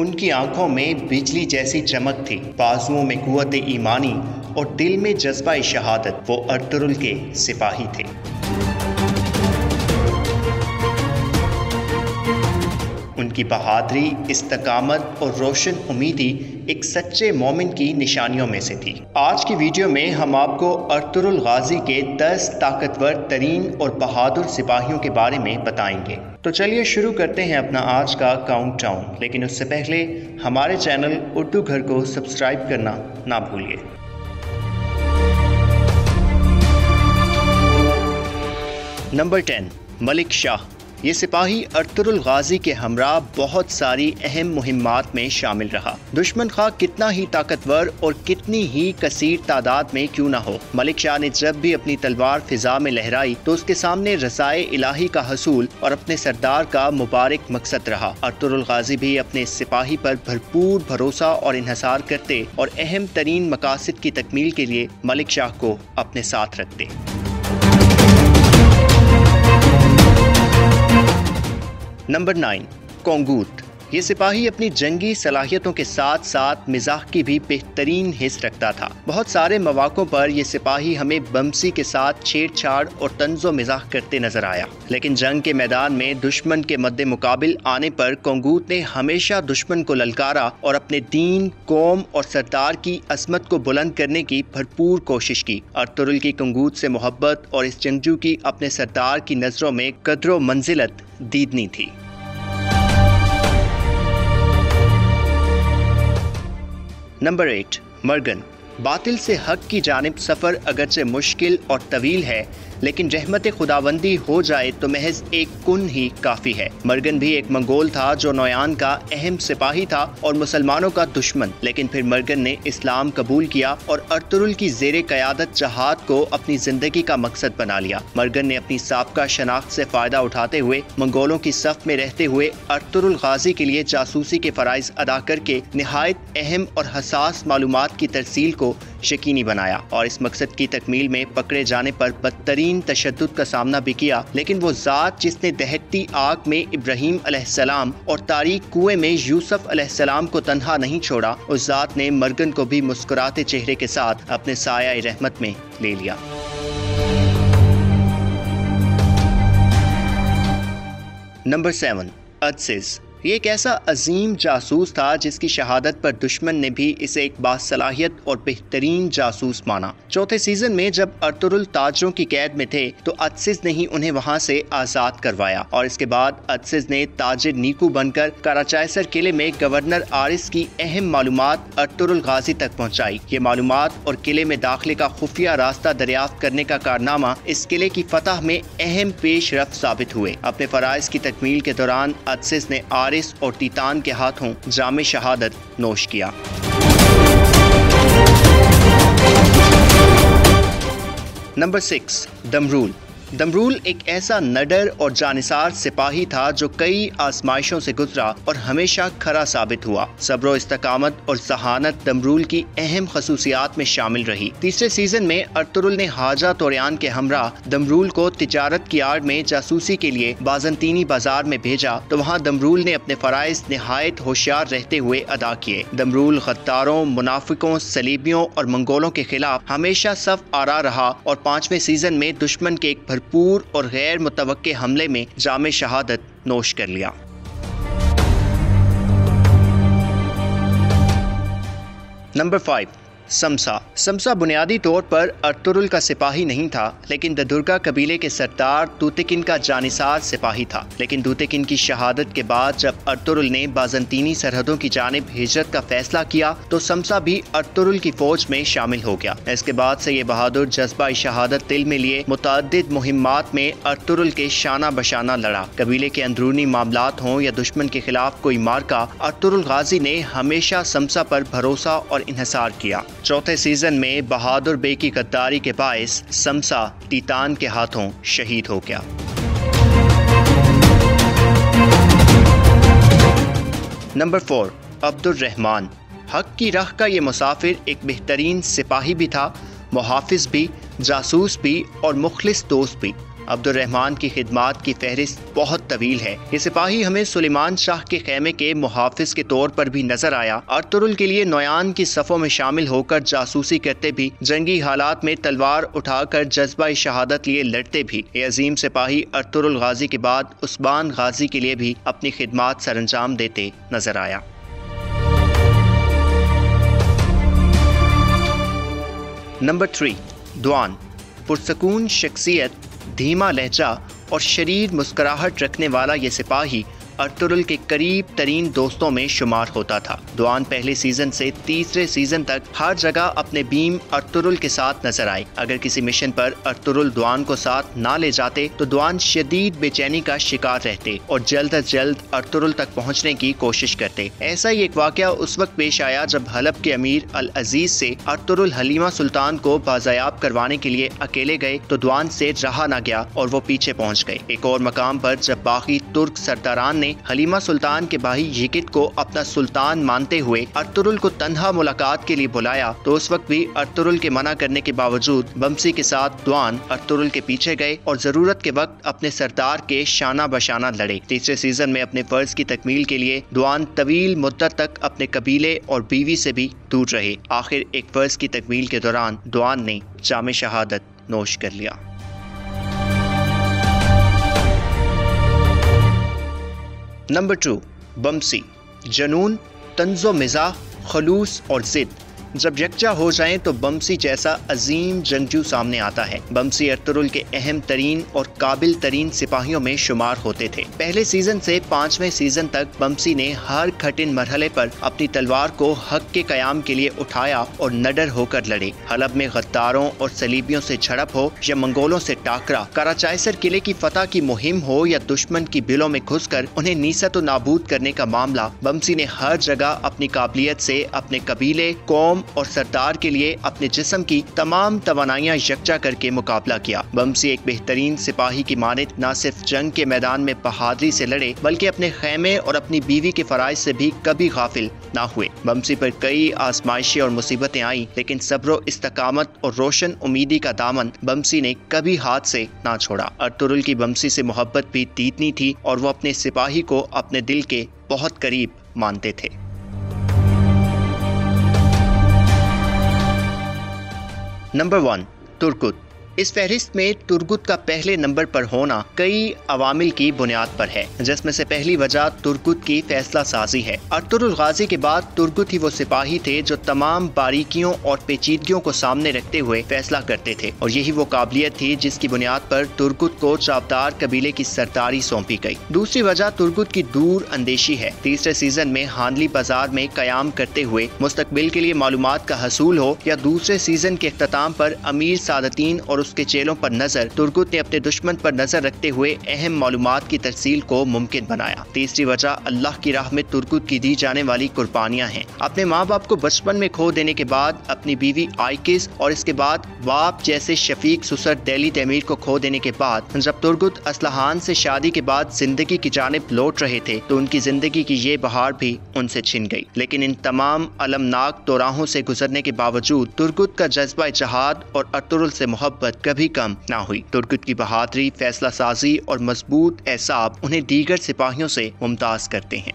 ان کی آنکھوں میں بجلی جیسی چمک تھی، بازوؤں میں قوت ایمانی اور دل میں جذبہ شہادت۔ وہ ارطغرل کے سپاہی تھے۔ ان کی بہادری، استقامت اور روشن امیدی ایک سچے مومن کی نشانیوں میں سے تھی۔ آج کی ویڈیو میں ہم آپ کو ارطغرل غازی کے 10 طاقتور ترین اور بہادر سپاہیوں کے بارے میں بتائیں گے۔ تو چلیے شروع کرتے ہیں اپنا آج کا کاؤنٹ ڈاؤن، لیکن اس سے پہلے ہمارے چینل اردو گھر کو سبسکرائب کرنا نہ بھولیے۔ نمبر 10، ملک شاہ۔ یہ سپاہی ارطغرل غازی کے ہمراہ بہت ساری اہم مہمات میں شامل رہا۔ دشمن خواہ کتنا ہی طاقتور اور کتنی ہی کثیر تعداد میں کیوں نہ ہو، ملک شاہ نے جب بھی اپنی تلوار فضا میں لہرائی تو اس کے سامنے رضائے الہی کا حصول اور اپنے سردار کا مبارک مقصد رہا۔ ارطغرل غازی بھی اپنے سپاہی پر بھرپور بھروسہ اور انحصار کرتے اور اہم ترین مقاصد کی تکمیل کے لیے ملک شاہ کو اپنے ساتھ رکھتے۔ نمبر 9، کونگوت۔ یہ سپاہی اپنی جنگی صلاحیتوں کے ساتھ ساتھ مزاح کی بھی بہترین حس رکھتا تھا۔ بہت سارے مواقعوں پر یہ سپاہی ہمیں بمسی کے ساتھ چھیڑ چھاڑ اور طنز و مزاح کرتے نظر آیا، لیکن جنگ کے میدان میں دشمن کے مد مقابل آنے پر کونگوت نے ہمیشہ دشمن کو للکارا اور اپنے دین، قوم اور سردار کی عظمت کو بلند کرنے کی بھرپور کوشش کی۔ ارطغرل کی کونگوت سے محبت اور اس جنگجو کی اپنے سردار کی نظروں میں قدر و منزلت دیدنی تھی۔ نمبر 8، مرگن۔ باطل سے حق کی جانب سفر اگرچہ مشکل اور طویل ہے، لیکن رحمت خداوندی ہو جائے تو محض ایک کن ہی کافی ہے۔ مرگن بھی ایک منگول تھا جو نویان کا اہم سپاہی تھا اور مسلمانوں کا دشمن، لیکن پھر مرگن نے اسلام قبول کیا اور ارطغرل کی زیر قیادت جہاد کو اپنی زندگی کا مقصد بنا لیا۔ مرگن نے اپنی سابقہ شناخت سے فائدہ اٹھاتے ہوئے منگولوں کی صف میں رہتے ہوئے ارطغرل غازی کے لیے جاسوسی کے فرائض ادا کر کے نہایت اہم اور حساس معلومات کی ترسیل کو یقینی بنایا، اور اس مقصد کی تکمیل میں پکڑے جانے پر بدترین تشدد کا سامنا بھی کیا، لیکن وہ ذات جس نے دہتی آگ میں ابراہیم علیہ السلام اور تاریک کنویں میں یوسف علیہ السلام کو تنہا نہیں چھوڑا، اس ذات نے مرگن کو بھی مسکراتے چہرے کے ساتھ اپنے سایہ رحمت میں لے لیا۔ نمبر 7، عدسیس۔ یہ ایک ایسا عظیم جاسوس تھا جس کی شہادت پر دشمن نے بھی اسے ایک باصلاحیت اور بہترین جاسوس مانا۔ چوتھے سیزن میں جب ارطغرل تاجروں کی قید میں تھے تو عدسیس نے ہی انہیں وہاں سے آزاد کروایا، اور اس کے بعد عدسیس نے تاجر نیکو بن کر کراچائسر قلعے میں گورنر آرس کی اہم معلومات ارطغرل غازی تک پہنچائی۔ یہ معلومات اور قلعے میں داخلے کا خفیہ راستہ دریافت کرنے کا کارنامہ اس قلعے کی فتح میں اہم پیش رفت ثابت ہوئے۔ اپنے فرائض کی تکمیل کے دوران عدسیس نے اور تیتان کے ہاتھوں جام شہادت نوش کیا۔ نمبر 6، دمرول۔ دمرول ایک ایسا نڈر اور جانثار سپاہی تھا جو کئی آزمائشوں سے گزرا اور ہمیشہ کھرا ثابت ہوا۔ صبر و استقامت اور ذہانت دمرول کی اہم خصوصیات میں شامل رہی۔ تیسرے سیزن میں ارطغرل نے حاجہ توریان کے ہمراہ دمرول کو تجارت کی آڑ میں جاسوسی کے لیے بازنطینی بازار میں بھیجا تو وہاں دمرول نے اپنے فرائض نہایت ہوشیار رہتے ہوئے ادا کیے۔ دمرول غداروں، منافقوں، صلیبیوں اور منگولوں کے خلاف ہمیشہ صف آرا رہا اور 5ویں سیزن میں دشمن کے ایک بھرپور اور غیر متوقع حملے میں جام شہادت نوش کر لیا۔ نمبر 5، سمسا۔ سمسا بنیادی طور پر ارطغرل کا سپاہی نہیں تھا، لیکن ددرگا قبیلے کے سردار دوتکن کا جانثار سپاہی تھا۔ لیکن دوتکن کی شہادت کے بعد جب ارطغرل نے بازنطینی سرحدوں کی جانب ہجرت کا فیصلہ کیا تو سمسا بھی ارطغرل کی فوج میں شامل ہو گیا۔ اس کے بعد سے یہ بہادر جذبہ شہادت دل میں لیے متعدد مہمات میں ارطغرل کے شانہ بشانہ لڑا۔ قبیلے کے اندرونی معاملات ہوں یا دشمن کے خلاف کوئی مارکا، ارطغرل غازی نے ہمیشہ سمسا پر بھروسہ اور انحصار کیا۔ چوتھے سیزن میں بہادر بے کی غداری کے باعث سمسا تیتان کے ہاتھوں شہید ہو گیا۔ نمبر 4، عبد الرحمن۔ حق کی راہ کا یہ مسافر ایک بہترین سپاہی بھی تھا، محافظ بھی، جاسوس بھی اور مخلص دوست بھی۔ عبدالرحمن کی خدمات کی فہرست بہت طویل ہے۔ یہ سپاہی ہمیں سلیمان شاہ کے خیمے کے محافظ کے طور پر بھی نظر آیا۔ ارطغرل کے لیے نویان کی صفوں میں شامل ہو کر جاسوسی کرتے بھی، جنگی حالات میں تلوار اٹھا کر جذبہ شہادت لیے لڑتے بھی۔ یہ عظیم سپاہی ارطغرل غازی کے بعد عثمان غازی کے لیے بھی اپنی خدمات سر انجام دیتے نظر آیا۔ نمبر 3، دوان۔ پرسکون شخصیت، دھیما لہجہ اور شریر مسکراہٹ رکھنے والا یہ سپاہی ارطغرل کے قریب ترین دوستوں میں شمار ہوتا تھا۔ دوان پہلے سیزن سے تیسرے سیزن تک ہر جگہ اپنے بیم ارطغرل کے ساتھ نظر آئے۔ اگر کسی مشن پر ارطغرل دوان کو ساتھ نہ لے جاتے تو دوان شدید بے چینی کا شکار رہتے اور جلد از جلد ارطغرل تک پہنچنے کی کوشش کرتے۔ ایسا ہی ایک واقعہ اس وقت پیش آیا جب حلب کے امیر العزیز سے ارطغرل حلیمہ سلطان کو بازیاب کروانے کے لیے اکیلے گئے تو دوان سے رہا نہ گیا اور وہ پیچھے پہنچ گئے۔ ایک اور مقام پر جب باقی ترک سرداران نے حلیمہ سلطان کے بھائی یکت کو اپنا سلطان مانتے ہوئے ارطغرل کو تنہا ملاقات کے لیے بلایا تو اس وقت بھی ارطغرل کے منع کرنے کے باوجود بمسی کے ساتھ دوان ارطغرل کے پیچھے گئے اور ضرورت کے وقت اپنے سردار کے شانہ بشانہ لڑے۔ تیسرے سیزن میں اپنے فرض کی تکمیل کے لیے دوان طویل مدت تک اپنے قبیلے اور بیوی سے بھی دور رہے۔ آخر ایک فرض کی تکمیل کے دوران دوان نے جام شہادت نوش کر لیا۔ نمبر 2، بمسی۔ جنون، طنز و مزاح، خلوص اور ضد جب یکجا ہو جائیں تو بمسی جیسا عظیم جنگجو سامنے آتا ہے۔ بمسی ارطغرل کے اہم ترین اور قابل ترین سپاہیوں میں شمار ہوتے تھے۔ پہلے سیزن سے 5ویں سیزن تک بمسی نے ہر کٹھن مرحلے پر اپنی تلوار کو حق کے قیام کے لیے اٹھایا اور نڈر ہو کر لڑے۔ حلب میں غداروں اور صلیبیوں سے جھڑپ ہو یا منگولوں سے ٹاکرا، کراچائسر قلعے کی فتح کی مہم ہو یا دشمن کی بلوں میں گھس کر انہیں نیست و نابود کرنے کا معاملہ، بمسی نے ہر جگہ اپنی قابلیت سے اپنے قبیلے، قوم اور سردار کے لیے اپنے جسم کی تمام توانائیاں یکجا کر کے مقابلہ کیا۔ بمسی ایک بہترین سپاہی کی مانند نہ صرف جنگ کے میدان میں بہادری سے لڑے بلکہ اپنے خیمے اور اپنی بیوی کے فرائض سے بھی کبھی غافل نہ ہوئے۔ بمسی پر کئی آزمائشیں اور مصیبتیں آئیں لیکن صبر و استقامت اور روشن امیدی کا دامن بمسی نے کبھی ہاتھ سے نہ چھوڑا۔ ارطغرل کی بمسی سے محبت بھی اتنی تھی اور وہ اپنے سپاہی کو اپنے دل کے بہت قریب مانتے تھے۔ نمبر 1، ترکت۔ اس فہرست میں ترگت کا پہلے نمبر پر ہونا کئی عوامل کی بنیاد پر ہے، جس میں سے پہلی وجہ ترگت کی فیصلہ سازی ہے۔ ارطغرل غازی کے بعد ترگت ہی وہ سپاہی تھے جو تمام باریکیوں اور پیچیدگیوں کو سامنے رکھتے ہوئے فیصلہ کرتے تھے، اور یہی وہ قابلیت تھی جس کی بنیاد پر ترگت کو چاودار قبیلے کی سرداری سونپی گئی۔ دوسری وجہ ترگت کی دور اندیشی ہے۔ تیسرے سیزن میں ہانلی بازار میں قیام کرتے ہوئے مستقبل کے لیے معلومات کا حصول ہو یا دوسرے سیزن کے اختتام پر امیر سادتین اور اس کے چیلوں پر نظر، ترگت نے اپنے دشمن پر نظر رکھتے ہوئے اہم معلومات کی ترسیل کو ممکن بنایا۔ تیسری وجہ اللہ کی راہ میں ترگت کی دی جانے والی قربانیاں ہیں۔ اپنے ماں باپ کو بچپن میں کھو دینے کے بعد، اپنی بیوی آئکس اور اس کے بعد باپ جیسے شفیق سسر دہلی تیمیر کو کھو دینے کے بعد، جب ترگت اصلاحان سے شادی کے بعد زندگی کی جانب لوٹ رہے تھے تو ان کی زندگی کی یہ بہار بھی ان سے چھن گئی۔ لیکن ان تمام المناک دوراہوں سے گزرنے کے باوجود ترگت کا جذبہ جہاد اور ارطغرل سے محبت کبھی کم نہ ہوئی۔ ترگت کی بہادری، فیصلہ سازی اور مضبوط اعصاب انہیں دیگر سپاہیوں سے ممتاز کرتے ہیں۔